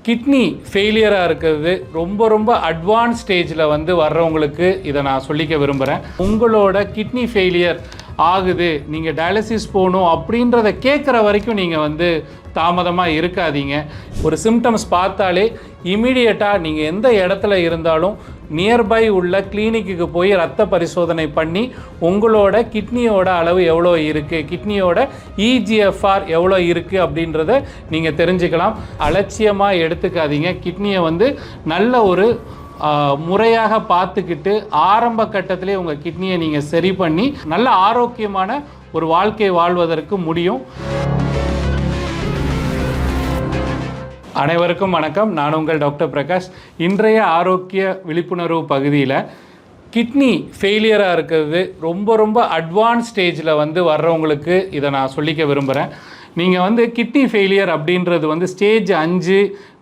Kidney ஃபெயிலியராக இருக்கிறது ரொம்ப advance ஸ்டேஜில் வந்து வர்றவங்களுக்கு இதை நான் சொல்லிக்க விரும்புகிறேன். உங்களோட கிட்னி ஃபெயிலியர் ஆகுது, நீங்கள் டயாலிசிஸ் போகணும் அப்படின்றத கேட்குற வரைக்கும் நீங்கள் வந்து தாமதமாக இருக்காதீங்க. ஒரு சிம்டம்ஸ் பார்த்தாலே இமீடியட்டாக நீங்கள் எந்த இடத்துல இருந்தாலும் நியர்பை உள்ள கிளினிக்கு போய் ரத்த பரிசோதனை பண்ணி உங்களோட கிட்னியோட அளவு எவ்வளோ இருக்குது, கிட்னியோட EGFR எவ்வளோ இருக்குது அப்படின்றத நீங்கள் தெரிஞ்சுக்கலாம். அலட்சியமாக எடுத்துக்காதீங்க. கிட்னியை வந்து நல்ல ஒரு முறையாக பார்த்துக்கிட்டு ஆரம்ப கட்டத்திலே உங்கள் கிட்னியை நீங்கள் சரி பண்ணி நல்ல ஆரோக்கியமான ஒரு வாழ்க்கை வாழ்வதற்கு முடியும். அனைவருக்கும் வணக்கம். நான் உங்கள் டாக்டர் பிரகாஷ். இன்றைய ஆரோக்கிய விழிப்புணர்வு பகுதியில் கிட்னி ஃபெயிலியராக இருக்கிறது ரொம்ப அட்வான்ஸ் ஸ்டேஜில் வந்து வர்றவங்களுக்கு இதை நான் சொல்லிக்க விரும்புகிறேன். நீங்கள் வந்து கிட்னி ஃபெயிலியர் அப்படின்றது வந்து ஸ்டேஜ் 5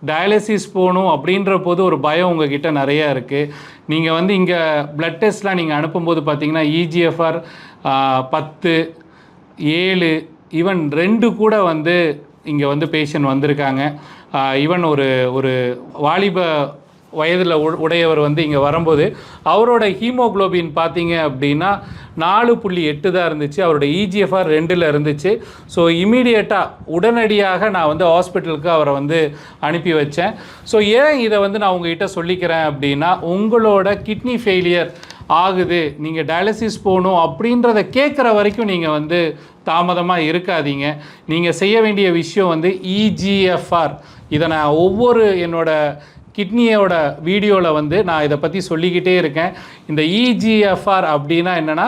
டயாலிசிஸ் போகணும் அப்படின்ற போது ஒரு பயம் உங்ககிட்ட நிறையா இருக்குது. நீங்கள் வந்து இங்கே ப்ளட் டெஸ்ட்லாம் நீங்கள் அனுப்பும்போது பார்த்தீங்கன்னா EGFR 10, 7, ஈவன் 2 கூட வந்து இங்கே வந்து பேஷண்ட் வந்திருக்காங்க. ஈவன் ஒரு வாலிப வயதில் உடையவர் வந்து இங்கே வரும்போது அவரோட ஹீமோக்ளோபின் பார்த்தீங்க அப்படின்னா 4.8 தான் இருந்துச்சு. அவரோட EGFR 2 இருந்துச்சு. ஸோ இமீடியட்டாக உடனடியாக நான் வந்து ஹாஸ்பிட்டலுக்கு அவரை வந்து அனுப்பி வச்சேன். ஸோ ஏன் இதை வந்து நான் உங்ககிட்ட சொல்லிக்கிறேன் அப்படின்னா, உங்களோட கிட்னி ஃபெயிலியர் ஆகுது, நீங்கள் டயாலிசிஸ் போகணும் அப்படின்றத கேட்குற வரைக்கும் நீங்கள் வந்து தாமதமாக இருக்காதீங்க. நீங்கள் செய்ய வேண்டிய விஷயம் வந்து EGFR. இதை நான் ஒவ்வொரு என்னோட கிட்னியோட வீடியோவில் வந்து நான் இதை பற்றி சொல்லிக்கிட்டே இருக்கேன். இந்த EGFR அப்படின்னா என்னென்னா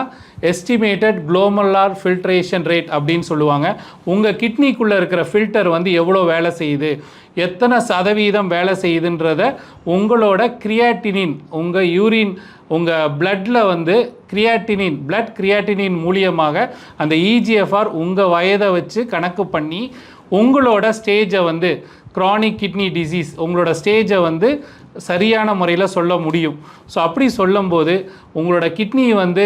எஸ்டிமேட்டட் குளோமருலர் ஃபில்ட்ரேஷன் ரேட் அப்படின்னு சொல்லுவாங்க. உங்கள் கிட்னிக்குள்ளே இருக்கிற ஃபில்டர் வந்து எவ்வளோ வேலை செய்யுது, எத்தனை சதவீதம் வேலை செய்யுதுன்றத உங்களோட கிரியாட்டினின், உங்கள் யூரின், உங்கள் பிளட்டில் வந்து பிளட் கிரியாட்டினின் மூலியமாக அந்த EGFR உங்கள் வயதை வச்சு கணக்கு பண்ணி உங்களோட ஸ்டேஜை வந்து க்ரானிக் கிட்னி டிசீஸ் உங்களோட ஸ்டேஜை வந்து சரியான முறையில் சொல்ல முடியும். ஸோ அப்படி சொல்லும்போது உங்களோட கிட்னி வந்து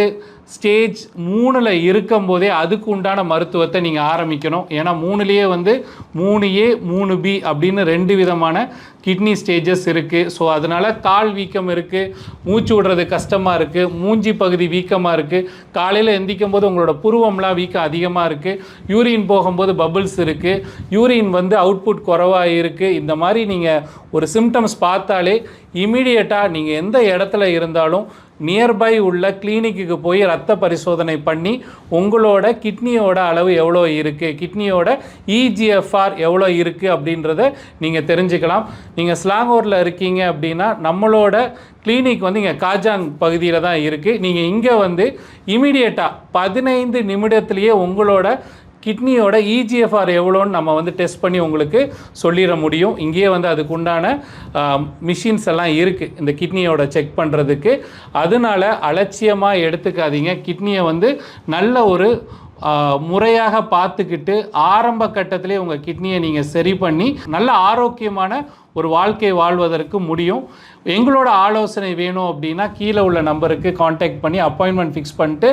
ஸ்டேஜ் 3 இருக்கும்போதே அதுக்கு உண்டான மருத்துவத்தை நீங்கள் ஆரம்பிக்கணும். ஏன்னா 3லேயே வந்து 3A 3B அப்படின்னு 2 விதமான கிட்னி ஸ்டேஜஸ் இருக்குது. ஸோ அதனால் கால் வீக்கம் இருக்குது, மூச்சு விடுறது கஷ்டமாக இருக்குது, மூஞ்சி பகுதி வீக்கமாக இருக்குது, காலையில் எந்திக்கும் போது உங்களோட புருவம்லாம் வீக்கம் அதிகமாக இருக்குது, யூரின் போகும்போது பபிள்ஸ் இருக்குது, யூரின் வந்து அவுட்புட் குறைவாக இருக்குது. இந்த மாதிரி நீங்கள் ஒரு சிம்டம்ஸ் பார்த்தாலே இமீடியட்டாக நீங்கள் எந்த இடத்துல இருந்தாலும் நியர்பை உள்ள கிளினிக்கு போய் ரத்த பரிசோதனை பண்ணி உங்களோட கிட்னியோட அளவு எவ்வளோ இருக்குது, கிட்னியோட EGFR எவ்வளோ இருக்குது அப்படின்றத நீங்கள் தெரிஞ்சுக்கலாம். நீங்கள் ஸ்லாங்கூரில் இருக்கீங்க அப்படின்னா நம்மளோட கிளினிக் வந்து இங்கே காஜாங் பகுதியில் தான் இருக்குது. நீங்கள் இங்கே வந்து இமீடியட்டாக 15 நிமிடத்துலேயே உங்களோட கிட்னியோட EGFR எவ்வளோன்னு நம்ம வந்து டெஸ்ட் பண்ணி உங்களுக்கு சொல்லிட முடியும். இங்கேயே வந்து அதுக்குண்டான மிஷின்ஸ் எல்லாம் இருக்குது இந்த கிட்னியோட செக் பண்ணுறதுக்கு. அதனால அலட்சியமாக எடுத்துக்காதீங்க. கிட்னியை வந்து நல்ல ஒரு முறையாக பார்த்துக்கிட்டு ஆரம்ப கட்டத்திலே உங்கள் கிட்னியை நீங்கள் சரி பண்ணி நல்ல ஆரோக்கியமான ஒரு வாழ்க்கை வாழ்வதற்கு முடியும். எங்களோட ஆலோசனை வேணும் அப்படின்னா கீழே உள்ள நம்பருக்கு காண்டாக்ட் பண்ணி அப்பாயின்மெண்ட் ஃபிக்ஸ் பண்ணிட்டு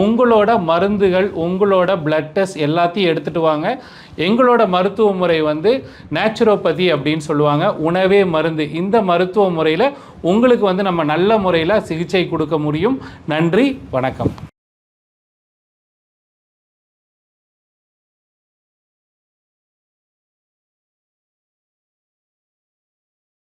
உங்களோட மருந்துகள், உங்களோட பிளட் டெஸ்ட் எல்லாத்தையும் எடுத்துகிட்டு வாங்க. எங்களோட மருத்துவ முறை வந்து நேச்சுரோபதி அப்படின்னு சொல்லுவாங்க, உணவே மருந்து. இந்த மருத்துவ முறையில் உங்களுக்கு வந்து நம்ம நல்ல முறையில் சிகிச்சை கொடுக்க முடியும். நன்றி, வணக்கம்.